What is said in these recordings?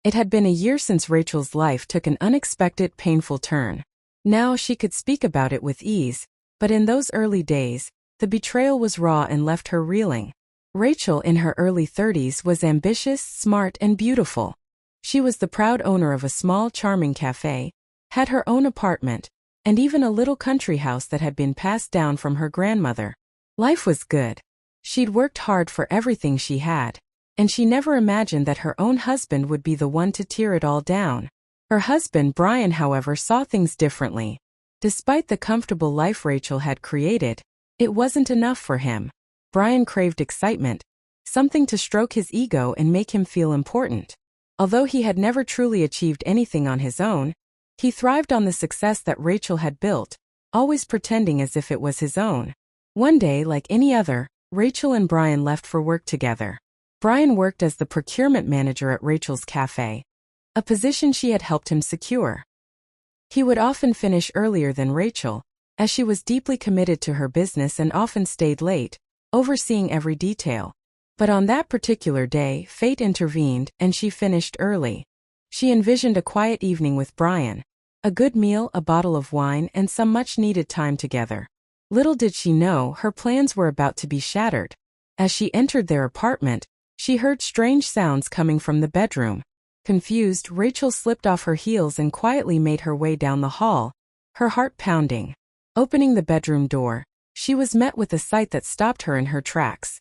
It had been a year since Rachel's life took an unexpected, painful turn. Now she could speak about it with ease, but in those early days, the betrayal was raw and left her reeling. Rachel, in her early 30s, was ambitious, smart, and beautiful. She was the proud owner of a small, charming cafe, had her own apartment, and even a little country house that had been passed down from her grandmother. Life was good. She'd worked hard for everything she had, and she never imagined that her own husband would be the one to tear it all down. Her husband, Brian, however, saw things differently. Despite the comfortable life Rachel had created, it wasn't enough for him. Brian craved excitement, something to stroke his ego and make him feel important. Although he had never truly achieved anything on his own, he thrived on the success that Rachel had built, always pretending as if it was his own. One day, like any other, Rachel and Brian left for work together. Brian worked as the procurement manager at Rachel's cafe, a position she had helped him secure. He would often finish earlier than Rachel, as she was deeply committed to her business and often stayed late, overseeing every detail. But on that particular day, fate intervened and she finished early. She envisioned a quiet evening with Brian, a good meal, a bottle of wine, and some much-needed time together. Little did she know, her plans were about to be shattered. As she entered their apartment, she heard strange sounds coming from the bedroom. Confused, Rachel slipped off her heels and quietly made her way down the hall, her heart pounding. Opening the bedroom door, she was met with a sight that stopped her in her tracks.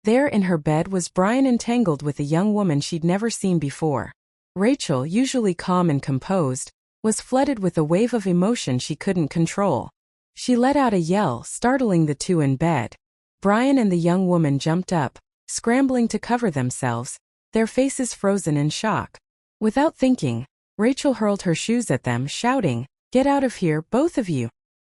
There in her bed was Brian, entangled with a young woman she'd never seen before. Rachel, usually calm and composed, was flooded with a wave of emotion she couldn't control. She let out a yell, startling the two in bed. Brian and the young woman jumped up, scrambling to cover themselves, their faces frozen in shock. Without thinking, Rachel hurled her shoes at them, shouting, "Get out of here, both of you!"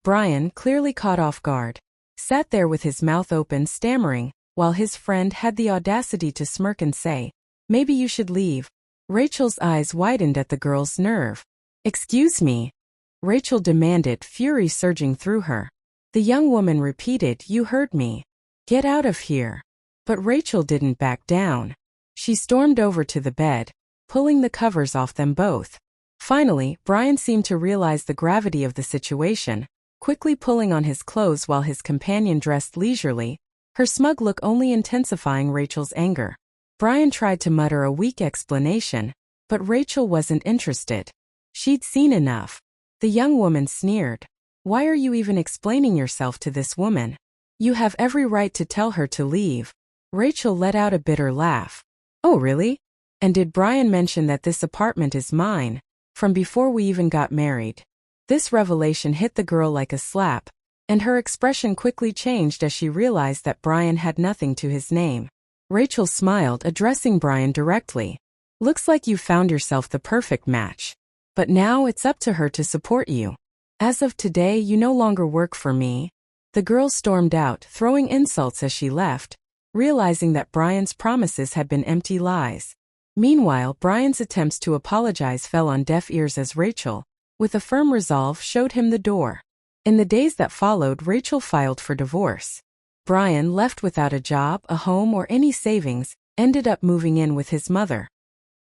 Brian, clearly caught off guard, sat there with his mouth open, stammering, while his friend had the audacity to smirk and say, "Maybe you should leave." Rachel's eyes widened at the girl's nerve. "Excuse me," Rachel demanded, fury surging through her. The young woman repeated, "You heard me. Get out of here." But Rachel didn't back down. She stormed over to the bed, pulling the covers off them both. Finally, Brian seemed to realize the gravity of the situation, quickly pulling on his clothes while his companion dressed leisurely, her smug look only intensifying Rachel's anger. Brian tried to mutter a weak explanation, but Rachel wasn't interested. She'd seen enough. The young woman sneered. "Why are you even explaining yourself to this woman? You have every right to tell her to leave." Rachel let out a bitter laugh. "Oh, really? And did Brian mention that this apartment is mine, from before we even got married?" This revelation hit the girl like a slap, and her expression quickly changed as she realized that Brian had nothing to his name. Rachel smiled, addressing Brian directly. "Looks like you found yourself the perfect match. But now it's up to her to support you. As of today, you no longer work for me." The girl stormed out, throwing insults as she left, realizing that Brian's promises had been empty lies. Meanwhile, Brian's attempts to apologize fell on deaf ears as Rachel, with a firm resolve, showed him the door. In the days that followed, Rachel filed for divorce. Brian, left without a job, a home, or any savings, ended up moving in with his mother.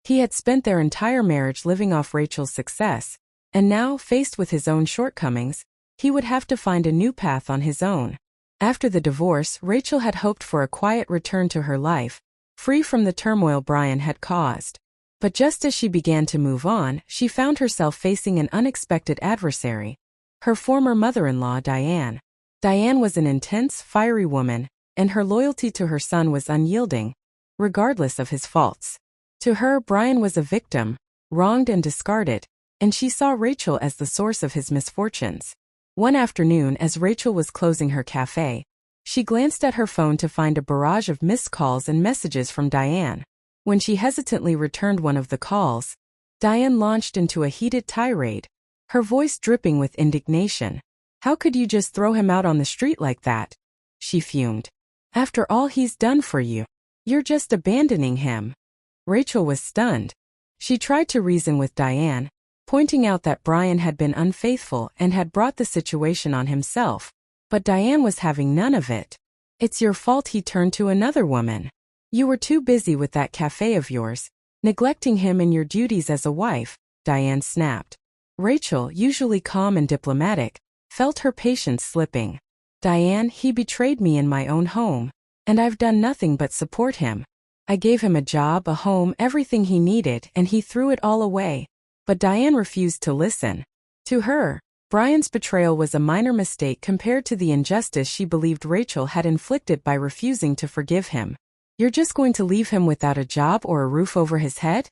He had spent their entire marriage living off Rachel's success, and now, faced with his own shortcomings, he would have to find a new path on his own. After the divorce, Rachel had hoped for a quiet return to her life, free from the turmoil Brian had caused. But just as she began to move on, she found herself facing an unexpected adversary: her former mother-in-law, Diane. Diane was an intense, fiery woman, and her loyalty to her son was unyielding, regardless of his faults. To her, Brian was a victim, wronged and discarded, and she saw Rachel as the source of his misfortunes. One afternoon, as Rachel was closing her cafe, she glanced at her phone to find a barrage of missed calls and messages from Diane. When she hesitantly returned one of the calls, Diane launched into a heated tirade, her voice dripping with indignation. "How could you just throw him out on the street like that?" she fumed. "After all he's done for you, you're just abandoning him." Rachel was stunned. She tried to reason with Diane, pointing out that Brian had been unfaithful and had brought the situation on himself, but Diane was having none of it. "It's your fault he turned to another woman. You were too busy with that cafe of yours. Neglecting him in your duties as a wife, Diane snapped. Rachel, usually calm and diplomatic, felt her patience slipping. Diane, he betrayed me in my own home. And I've done nothing but support him. I gave him a job, a home, everything he needed, and he threw it all away. But Diane refused to listen. To her, Brian's betrayal was a minor mistake compared to the injustice she believed Rachel had inflicted by refusing to forgive him. You're just going to leave him without a job or a roof over his head?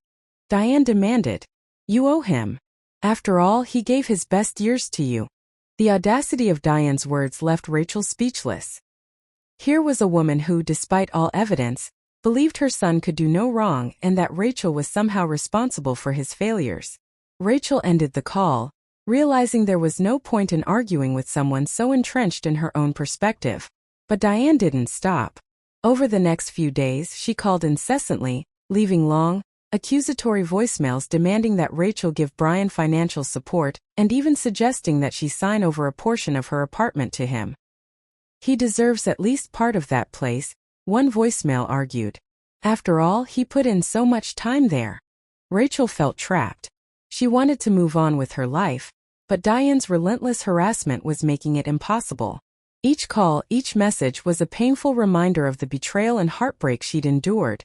Diane demanded. You owe him. After all, he gave his best years to you. The audacity of Diane's words left Rachel speechless. Here was a woman who, despite all evidence, believed her son could do no wrong and that Rachel was somehow responsible for his failures. Rachel ended the call, realizing there was no point in arguing with someone so entrenched in her own perspective. But Diane didn't stop. Over the next few days, she called incessantly, leaving long, accusatory voicemails demanding that Rachel give Brian financial support and even suggesting that she sign over a portion of her apartment to him. He deserves at least part of that place, one voicemail argued. After all, he put in so much time there. Rachel felt trapped. She wanted to move on with her life, but Diane's relentless harassment was making it impossible. Each call, each message was a painful reminder of the betrayal and heartbreak she'd endured,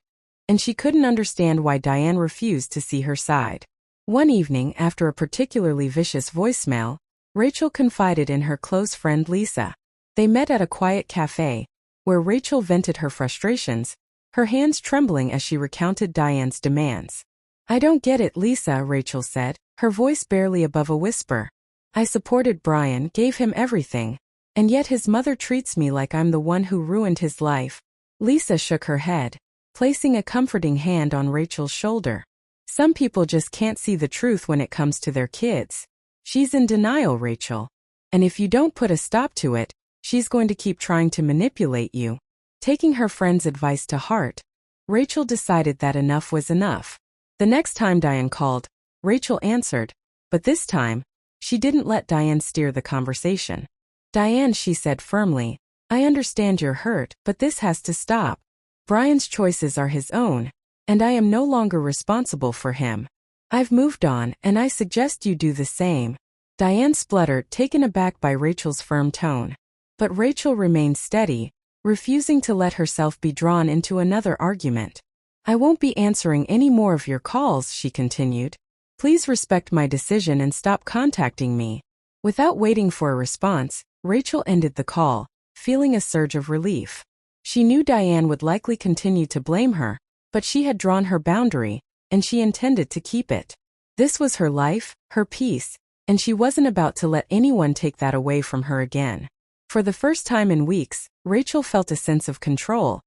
and she couldn't understand why Diane refused to see her side. One evening, after a particularly vicious voicemail, Rachel confided in her close friend Lisa. They met at a quiet cafe, where Rachel vented her frustrations, her hands trembling as she recounted Diane's demands. I don't get it, Lisa, Rachel said, her voice barely above a whisper. I supported Brian, gave him everything, and yet his mother treats me like I'm the one who ruined his life. Lisa shook her head, placing a comforting hand on Rachel's shoulder. Some people just can't see the truth when it comes to their kids. She's in denial, Rachel. And if you don't put a stop to it, she's going to keep trying to manipulate you. Taking her friend's advice to heart, Rachel decided that enough was enough. The next time Diane called, Rachel answered, but this time, she didn't let Diane steer the conversation. Diane, she said firmly, I understand you're hurt, but this has to stop. Brian's choices are his own, and I am no longer responsible for him. I've moved on, and I suggest you do the same. Diane spluttered, taken aback by Rachel's firm tone. But Rachel remained steady, refusing to let herself be drawn into another argument. I won't be answering any more of your calls, she continued. Please respect my decision and stop contacting me. Without waiting for a response, Rachel ended the call, feeling a surge of relief. She knew Diane would likely continue to blame her, but she had drawn her boundary, and she intended to keep it. This was her life, her peace, and she wasn't about to let anyone take that away from her again. For the first time in weeks, Rachel felt a sense of control,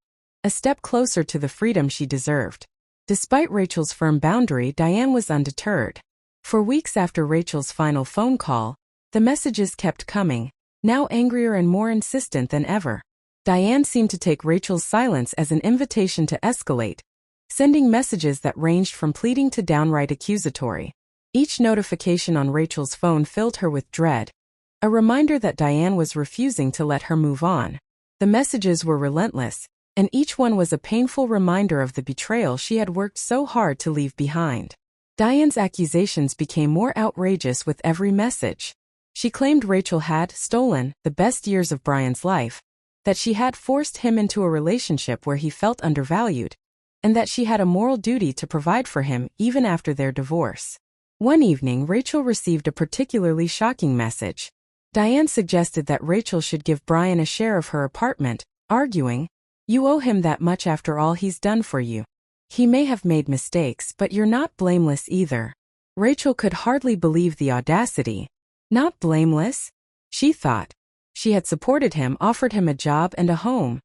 a step closer to the freedom she deserved. Despite Rachel's firm boundary, Diane was undeterred. For weeks after Rachel's final phone call, the messages kept coming, now angrier and more insistent than ever. Diane seemed to take Rachel's silence as an invitation to escalate, sending messages that ranged from pleading to downright accusatory. Each notification on Rachel's phone filled her with dread, a reminder that Diane was refusing to let her move on. The messages were relentless, and each one was a painful reminder of the betrayal she had worked so hard to leave behind. Diane's accusations became more outrageous with every message. She claimed Rachel had stolen the best years of Brian's life, that she had forced him into a relationship where he felt undervalued, and that she had a moral duty to provide for him even after their divorce. One evening, Rachel received a particularly shocking message. Diane suggested that Rachel should give Brian a share of her apartment, arguing, "You owe him that much after all he's done for you. He may have made mistakes, but you're not blameless either." Rachel could hardly believe the audacity. Not blameless? She thought. She had supported him, offered him a job and a home.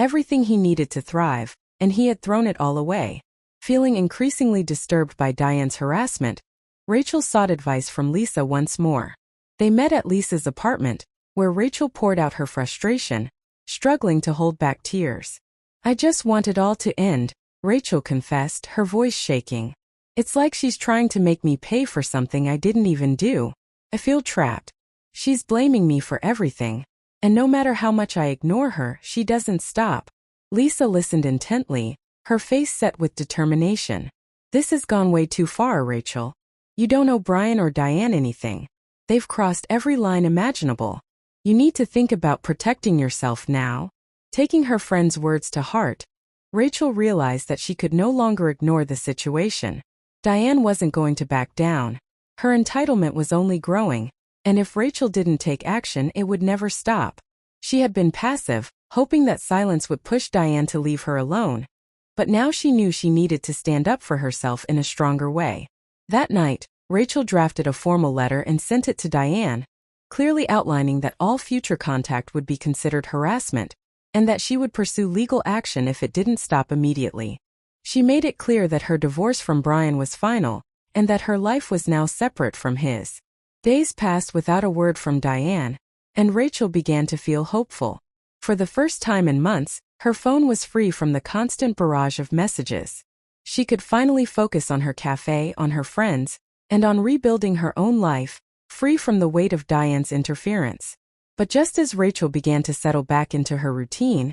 Everything he needed to thrive, and he had thrown it all away. Feeling increasingly disturbed by Diane's harassment, Rachel sought advice from Lisa once more. They met at Lisa's apartment, where Rachel poured out her frustration, struggling to hold back tears. "I just want it all to end," Rachel confessed, her voice shaking. "It's like she's trying to make me pay for something I didn't even do. I feel trapped. She's blaming me for everything, and no matter how much I ignore her, she doesn't stop." Lisa listened intently, her face set with determination. "This has gone way too far, Rachel. You don't owe Brian or Diane anything. They've crossed every line imaginable. You need to think about protecting yourself now." Taking her friend's words to heart, Rachel realized that she could no longer ignore the situation. Diane wasn't going to back down. Her entitlement was only growing, and if Rachel didn't take action, it would never stop. She had been passive, hoping that silence would push Diane to leave her alone. But now she knew she needed to stand up for herself in a stronger way. That night, Rachel drafted a formal letter and sent it to Diane, clearly outlining that all future contact would be considered harassment, and that she would pursue legal action if it didn't stop immediately. She made it clear that her divorce from Brian was final, and that her life was now separate from his. Days passed without a word from Diane, and Rachel began to feel hopeful. For the first time in months, her phone was free from the constant barrage of messages. She could finally focus on her cafe, on her friends, and on rebuilding her own life, free from the weight of Diane's interference. But just as Rachel began to settle back into her routine,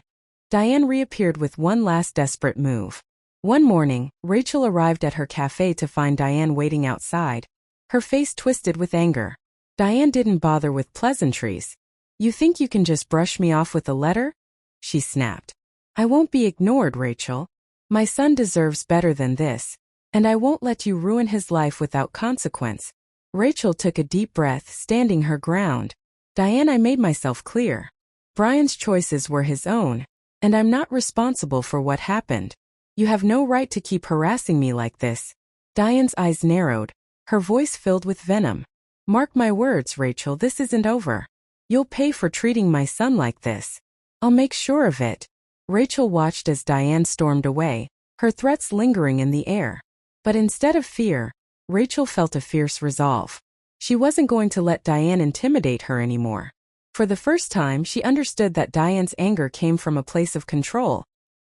Diane reappeared with one last desperate move. One morning, Rachel arrived at her cafe to find Diane waiting outside, her face twisted with anger. Diane didn't bother with pleasantries. "You think you can just brush me off with a letter?" she snapped. "I won't be ignored, Rachel. My son deserves better than this, and I won't let you ruin his life without consequence." Rachel took a deep breath, standing her ground. "Diane, I made myself clear. Brian's choices were his own, and I'm not responsible for what happened. You have no right to keep harassing me like this." Diane's eyes narrowed, her voice filled with venom. "Mark my words, Rachel, this isn't over. You'll pay for treating my son like this. I'll make sure of it." Rachel watched as Diane stormed away, her threats lingering in the air. But instead of fear, Rachel felt a fierce resolve. She wasn't going to let Diane intimidate her anymore. For the first time, she understood that Diane's anger came from a place of control,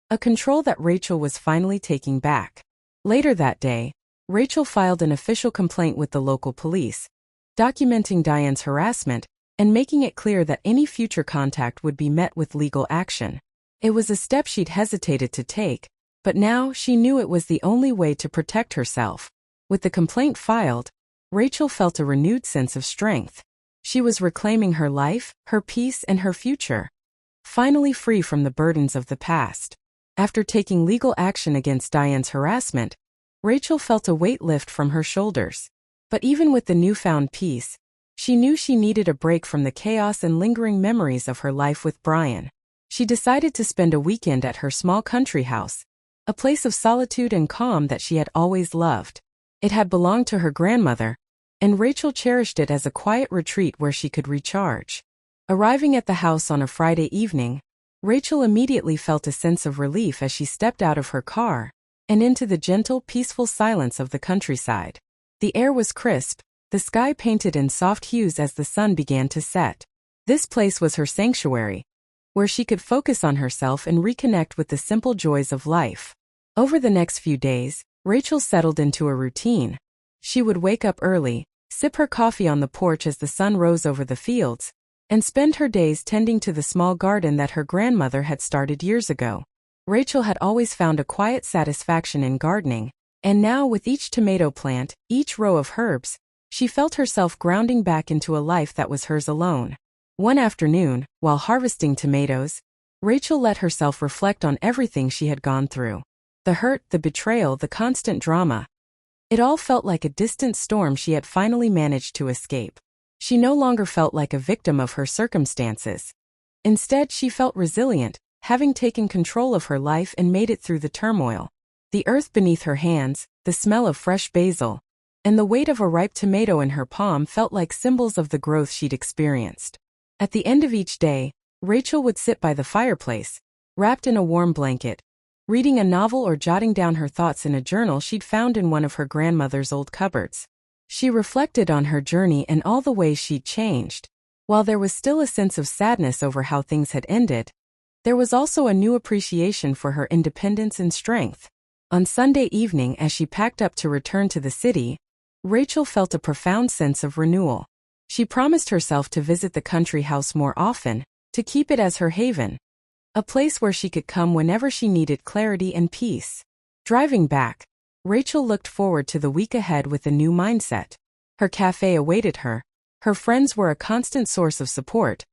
a control that Rachel was finally taking back. Later that day, Rachel filed an official complaint with the local police, documenting Diane's harassment and making it clear that any future contact would be met with legal action. It was a step she'd hesitated to take, but now she knew it was the only way to protect herself. With the complaint filed, Rachel felt a renewed sense of strength. She was reclaiming her life, her peace, and her future, finally free from the burdens of the past. After taking legal action against Diane's harassment, Rachel felt a weight lift from her shoulders. But even with the newfound peace, she knew she needed a break from the chaos and lingering memories of her life with Brian. She decided to spend a weekend at her small country house, a place of solitude and calm that she had always loved. It had belonged to her grandmother, and Rachel cherished it as a quiet retreat where she could recharge. Arriving at the house on a Friday evening, Rachel immediately felt a sense of relief as she stepped out of her car and into the gentle, peaceful silence of the countryside. The air was crisp, the sky painted in soft hues as the sun began to set. This place was her sanctuary, where she could focus on herself and reconnect with the simple joys of life. Over the next few days, Rachel settled into a routine. She would wake up early, sip her coffee on the porch as the sun rose over the fields, and spend her days tending to the small garden that her grandmother had started years ago. Rachel had always found a quiet satisfaction in gardening, and now with each tomato plant, each row of herbs, she felt herself grounding back into a life that was hers alone. One afternoon, while harvesting tomatoes, Rachel let herself reflect on everything she had gone through. The hurt, the betrayal, the constant drama. It all felt like a distant storm she had finally managed to escape. She no longer felt like a victim of her circumstances. Instead, she felt resilient, having taken control of her life and made it through the turmoil. The earth beneath her hands, the smell of fresh basil, and the weight of a ripe tomato in her palm felt like symbols of the growth she'd experienced. At the end of each day, Rachel would sit by the fireplace, wrapped in a warm blanket, reading a novel or jotting down her thoughts in a journal she'd found in one of her grandmother's old cupboards. She reflected on her journey and all the ways she'd changed. While there was still a sense of sadness over how things had ended, there was also a new appreciation for her independence and strength. On Sunday evening, as she packed up to return to the city, Rachel felt a profound sense of renewal. She promised herself to visit the country house more often, to keep it as her haven, a place where she could come whenever she needed clarity and peace. Driving back, Rachel looked forward to the week ahead with a new mindset. Her cafe awaited her. Her friends were a constant source of support.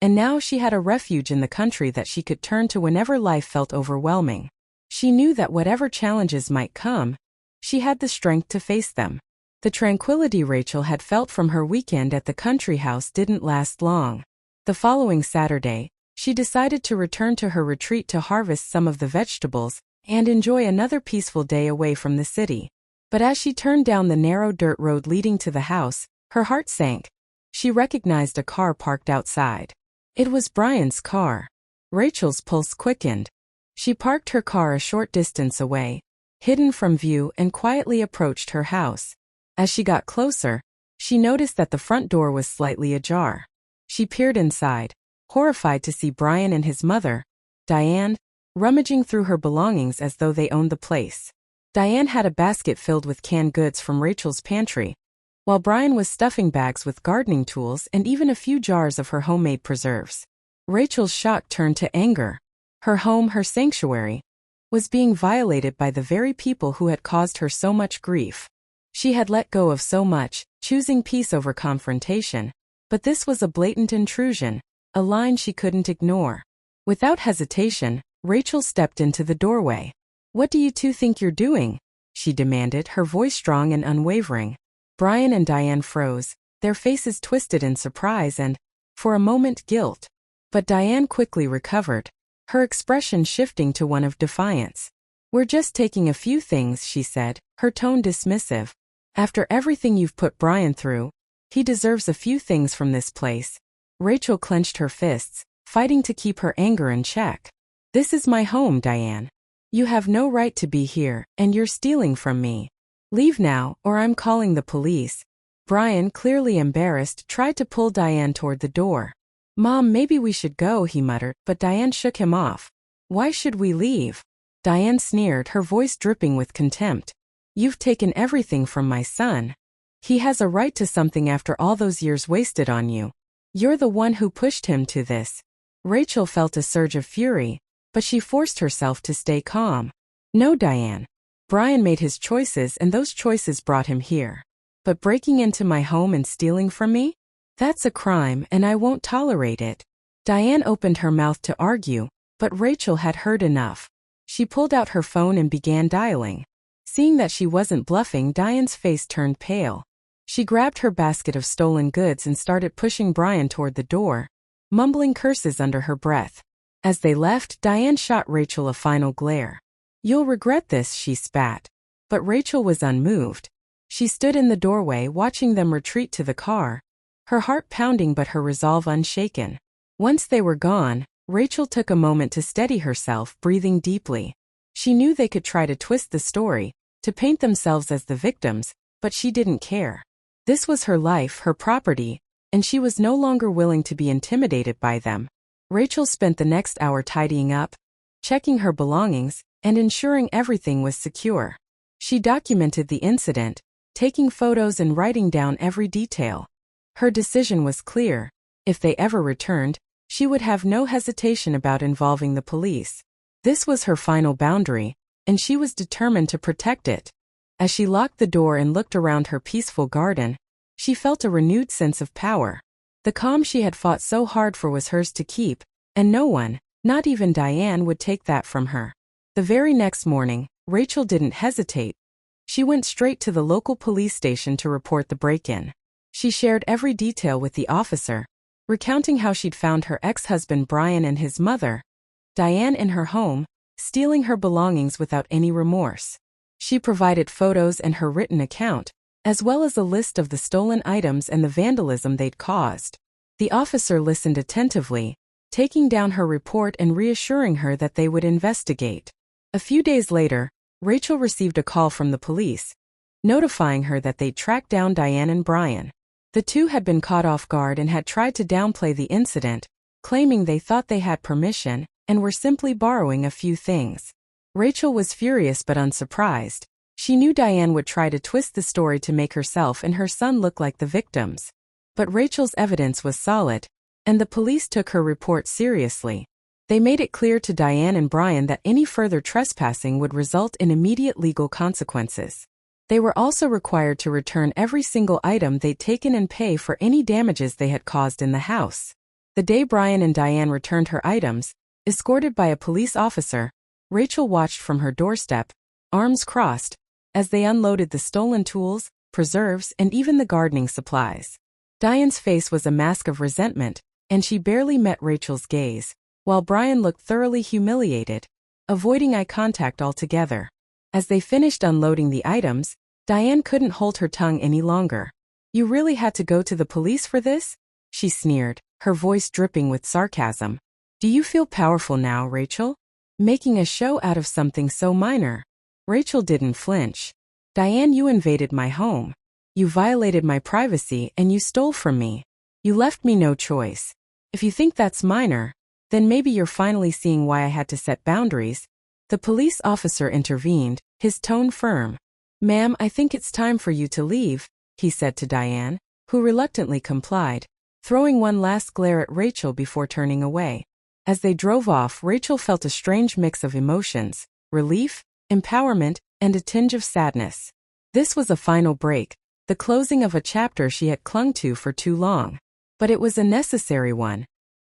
And now she had a refuge in the country that she could turn to whenever life felt overwhelming. She knew that whatever challenges might come, she had the strength to face them. The tranquility Rachel had felt from her weekend at the country house didn't last long. The following Saturday, she decided to return to her retreat to harvest some of the vegetables and enjoy another peaceful day away from the city. But as she turned down the narrow dirt road leading to the house, her heart sank. She recognized a car parked outside. It was Brian's car. Rachel's pulse quickened. She parked her car a short distance away, hidden from view, and quietly approached her house. As she got closer, she noticed that the front door was slightly ajar. She peered inside, horrified to see Brian and his mother, Diane, rummaging through her belongings as though they owned the place. Diane had a basket filled with canned goods from Rachel's pantry, while Brian was stuffing bags with gardening tools and even a few jars of her homemade preserves. Rachel's shock turned to anger. Her home, her sanctuary, was being violated by the very people who had caused her so much grief. She had let go of so much, choosing peace over confrontation, but this was a blatant intrusion, a line she couldn't ignore. Without hesitation, Rachel stepped into the doorway. "What do you two think you're doing?" she demanded, her voice strong and unwavering. Brian and Diane froze, their faces twisted in surprise and, for a moment, guilt. But Diane quickly recovered, her expression shifting to one of defiance. "We're just taking a few things," she said, her tone dismissive. "After everything you've put Brian through, he deserves a few things from this place." Rachel clenched her fists, fighting to keep her anger in check. "This is my home, Diane. You have no right to be here, and you're stealing from me. Leave now, or I'm calling the police." Brian, clearly embarrassed, tried to pull Diane toward the door. "Mom, maybe we should go," he muttered, but Diane shook him off. "Why should we leave?" Diane sneered, her voice dripping with contempt. "You've taken everything from my son. He has a right to something after all those years wasted on you. You're the one who pushed him to this." Rachel felt a surge of fury, but she forced herself to stay calm. "No, Diane. Brian made his choices and those choices brought him here. But breaking into my home and stealing from me? That's a crime and I won't tolerate it." Diane opened her mouth to argue, but Rachel had heard enough. She pulled out her phone and began dialing. Seeing that she wasn't bluffing, Diane's face turned pale. She grabbed her basket of stolen goods and started pushing Brian toward the door, mumbling curses under her breath. As they left, Diane shot Rachel a final glare. "You'll regret this," she spat. But Rachel was unmoved. She stood in the doorway watching them retreat to the car, her heart pounding but her resolve unshaken. Once they were gone, Rachel took a moment to steady herself, breathing deeply. She knew they could try to twist the story, to paint themselves as the victims, but she didn't care. This was her life, her property, and she was no longer willing to be intimidated by them. Rachel spent the next hour tidying up, checking her belongings, and ensuring everything was secure. She documented the incident, taking photos and writing down every detail. Her decision was clear. If they ever returned, she would have no hesitation about involving the police. This was her final boundary, and she was determined to protect it. As she locked the door and looked around her peaceful garden, she felt a renewed sense of power. The calm she had fought so hard for was hers to keep, and no one, not even Diane, would take that from her. The very next morning, Rachel didn't hesitate. She went straight to the local police station to report the break-in. She shared every detail with the officer, recounting how she'd found her ex-husband Brian and his mother, Diane, in her home, stealing her belongings without any remorse. She provided photos and her written account, as well as a list of the stolen items and the vandalism they'd caused. The officer listened attentively, taking down her report and reassuring her that they would investigate. A few days later, Rachel received a call from the police, notifying her that they'd tracked down Diane and Brian. The two had been caught off guard and had tried to downplay the incident, claiming they thought they had permission and were simply borrowing a few things. Rachel was furious but unsurprised. She knew Diane would try to twist the story to make herself and her son look like the victims. But Rachel's evidence was solid, and the police took her report seriously. They made it clear to Diane and Brian that any further trespassing would result in immediate legal consequences. They were also required to return every single item they'd taken and pay for any damages they had caused in the house. The day Brian and Diane returned her items, escorted by a police officer, Rachel watched from her doorstep, arms crossed, as they unloaded the stolen tools, preserves, and even the gardening supplies. Diane's face was a mask of resentment, and she barely met Rachel's gaze, while Brian looked thoroughly humiliated, avoiding eye contact altogether. As they finished unloading the items, Diane couldn't hold her tongue any longer. "You really had to go to the police for this?" she sneered, her voice dripping with sarcasm. "Do you feel powerful now, Rachel? Making a show out of something so minor?" Rachel didn't flinch. "Diane, you invaded my home. You violated my privacy and you stole from me. You left me no choice. If you think that's minor, then maybe you're finally seeing why I had to set boundaries." The police officer intervened, his tone firm. "Ma'am, I think it's time for you to leave," he said to Diane, who reluctantly complied, throwing one last glare at Rachel before turning away. As they drove off, Rachel felt a strange mix of emotions: relief, empowerment, and a tinge of sadness. This was a final break, the closing of a chapter she had clung to for too long. But it was a necessary one,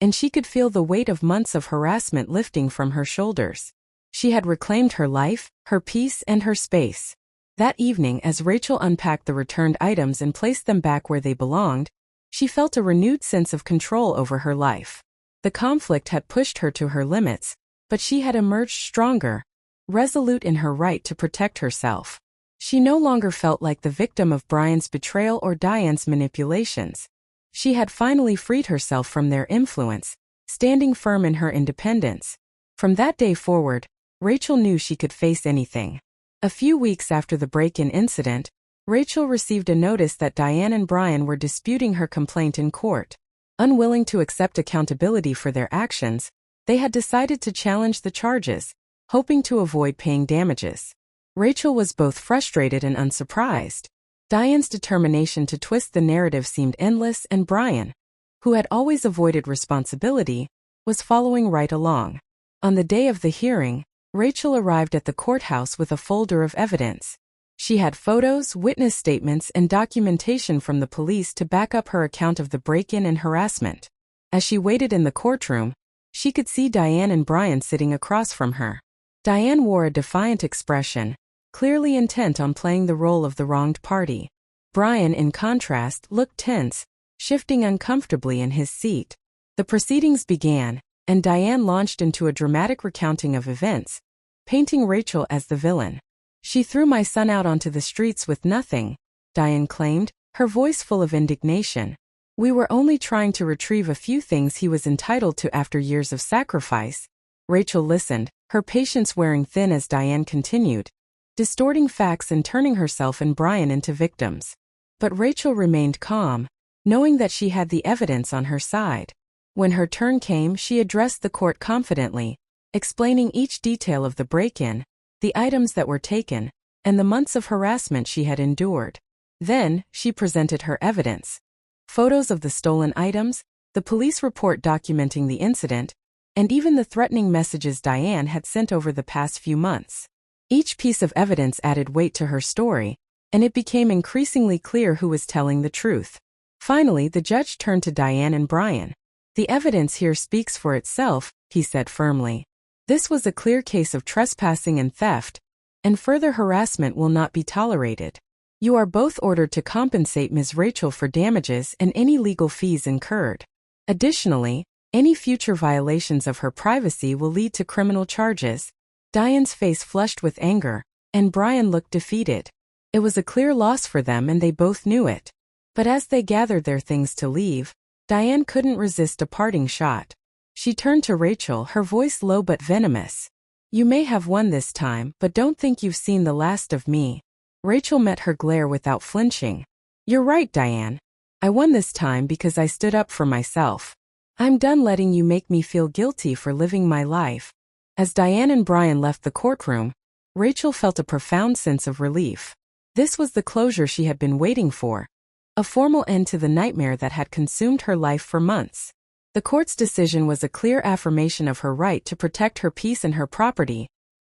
and she could feel the weight of months of harassment lifting from her shoulders. She had reclaimed her life, her peace, and her space. That evening, as Rachel unpacked the returned items and placed them back where they belonged, she felt a renewed sense of control over her life. The conflict had pushed her to her limits, but she had emerged stronger, resolute in her right to protect herself. She no longer felt like the victim of Brian's betrayal or Diane's manipulations. She had finally freed herself from their influence, standing firm in her independence. From that day forward, Rachel knew she could face anything. A few weeks after the break-in incident, Rachel received a notice that Diane and Brian were disputing her complaint in court. Unwilling to accept accountability for their actions, they had decided to challenge the charges, hoping to avoid paying damages. Rachel was both frustrated and unsurprised. Diane's determination to twist the narrative seemed endless, and Brian, who had always avoided responsibility, was following right along. On the day of the hearing, Rachel arrived at the courthouse with a folder of evidence. She had photos, witness statements, and documentation from the police to back up her account of the break-in and harassment. As she waited in the courtroom, she could see Diane and Brian sitting across from her. Diane wore a defiant expression, clearly intent on playing the role of the wronged party. Brian, in contrast, looked tense, shifting uncomfortably in his seat. The proceedings began, and Diane launched into a dramatic recounting of events, painting Rachel as the villain. "She threw my son out onto the streets with nothing," Diane claimed, her voice full of indignation. "We were only trying to retrieve a few things he was entitled to after years of sacrifice." Rachel listened, her patience wearing thin as Diane continued, distorting facts and turning herself and Brian into victims. But Rachel remained calm, knowing that she had the evidence on her side. When her turn came, she addressed the court confidently, explaining each detail of the break-in, the items that were taken, and the months of harassment she had endured. Then, she presented her evidence: photos of the stolen items, the police report documenting the incident, and even the threatening messages Diane had sent over the past few months. Each piece of evidence added weight to her story, and it became increasingly clear who was telling the truth. Finally, the judge turned to Diane and Brian. "The evidence here speaks for itself," he said firmly. "This was a clear case of trespassing and theft, and further harassment will not be tolerated. You are both ordered to compensate Ms. Rachel for damages and any legal fees incurred. Additionally, any future violations of her privacy will lead to criminal charges." Diane's face flushed with anger, and Brian looked defeated. It was a clear loss for them, and they both knew it. But as they gathered their things to leave, Diane couldn't resist a parting shot. She turned to Rachel, her voice low but venomous. "You may have won this time, but don't think you've seen the last of me." Rachel met her glare without flinching. "You're right, Diane. I won this time because I stood up for myself. I'm done letting you make me feel guilty for living my life." As Diane and Brian left the courtroom, Rachel felt a profound sense of relief. This was the closure she had been waiting for, a formal end to the nightmare that had consumed her life for months. The court's decision was a clear affirmation of her right to protect her peace and her property,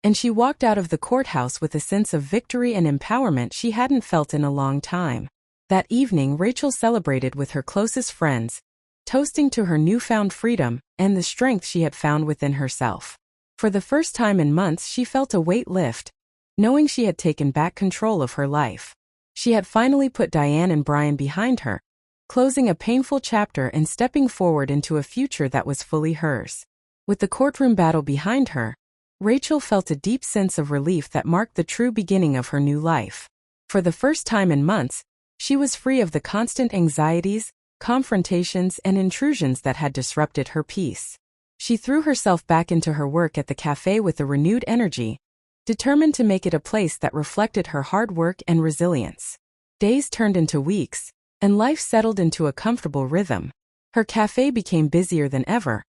and she walked out of the courthouse with a sense of victory and empowerment she hadn't felt in a long time. That evening, Rachel celebrated with her closest friends, toasting to her newfound freedom and the strength she had found within herself. For the first time in months, she felt a weight lift, knowing she had taken back control of her life. She had finally put Diane and Brian behind her, closing a painful chapter and stepping forward into a future that was fully hers. With the courtroom battle behind her, Rachel felt a deep sense of relief that marked the true beginning of her new life. For the first time in months, she was free of the constant anxieties, confrontations, and intrusions that had disrupted her peace. She threw herself back into her work at the cafe with a renewed energy, determined to make it a place that reflected her hard work and resilience. Days turned into weeks, and life settled into a comfortable rhythm. Her cafe became busier than ever,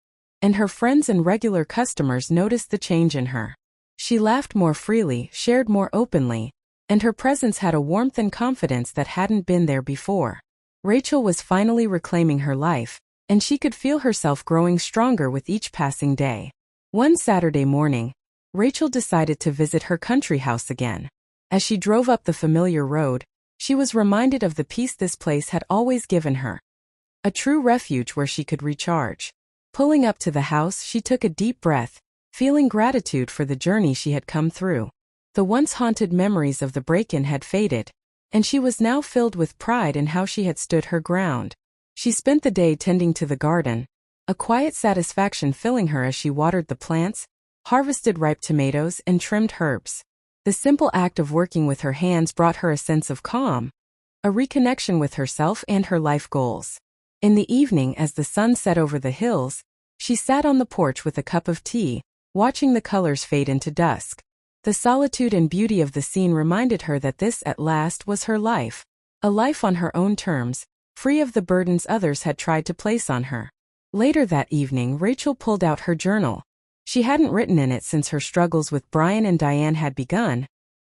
and her friends and regular customers noticed the change in her. She laughed more freely, shared more openly, and her presence had a warmth and confidence that hadn't been there before. Rachel was finally reclaiming her life, and she could feel herself growing stronger with each passing day. One Saturday morning, Rachel decided to visit her country house again. As she drove up the familiar road, she was reminded of the peace this place had always given her. A true refuge where she could recharge. Pulling up to the house, she took a deep breath, feeling gratitude for the journey she had come through. The once haunted memories of the break-in had faded, and she was now filled with pride in how she had stood her ground. She spent the day tending to the garden, a quiet satisfaction filling her as she watered the plants, harvested ripe tomatoes, and trimmed herbs. The simple act of working with her hands brought her a sense of calm, a reconnection with herself and her life goals. In the evening, as the sun set over the hills, she sat on the porch with a cup of tea, watching the colors fade into dusk. The solitude and beauty of the scene reminded her that this, at last, was her life, a life on her own terms, free of the burdens others had tried to place on her. Later that evening, Rachel pulled out her journal. She hadn't written in it since her struggles with Brian and Diane had begun,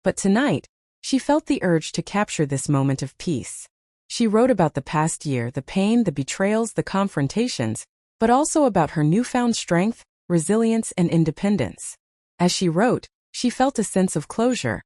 but tonight, she felt the urge to capture this moment of peace. She wrote about the past year, the pain, the betrayals, the confrontations, but also about her newfound strength, resilience, and independence. As she wrote, she felt a sense of closure,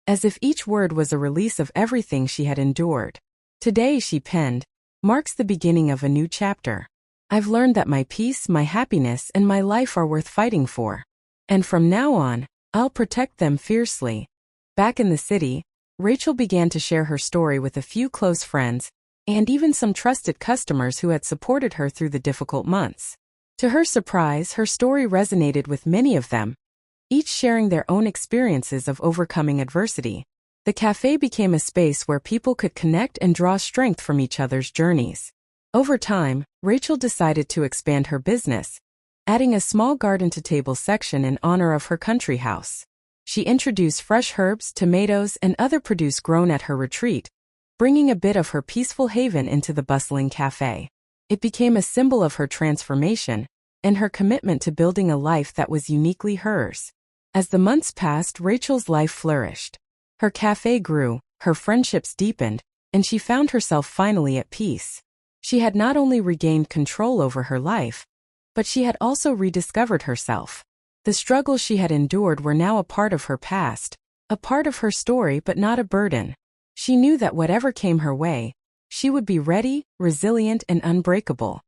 as if each word was a release of everything she had endured. Today, she penned, marks the beginning of a new chapter. I've learned that my peace, my happiness, and my life are worth fighting for. And from now on, I'll protect them fiercely. Back in the city, Rachel began to share her story with a few close friends, and even some trusted customers who had supported her through the difficult months. To her surprise, her story resonated with many of them, each sharing their own experiences of overcoming adversity. The cafe became a space where people could connect and draw strength from each other's journeys. Over time, Rachel decided to expand her business, adding a small garden-to-table section in honor of her country house. She introduced fresh herbs, tomatoes, and other produce grown at her retreat, bringing a bit of her peaceful haven into the bustling cafe. It became a symbol of her transformation and her commitment to building a life that was uniquely hers. As the months passed, Rachel's life flourished. Her cafe grew, her friendships deepened, and she found herself finally at peace. She had not only regained control over her life, but she had also rediscovered herself. The struggles she had endured were now a part of her past, a part of her story but not a burden. She knew that whatever came her way, she would be ready, resilient, and unbreakable.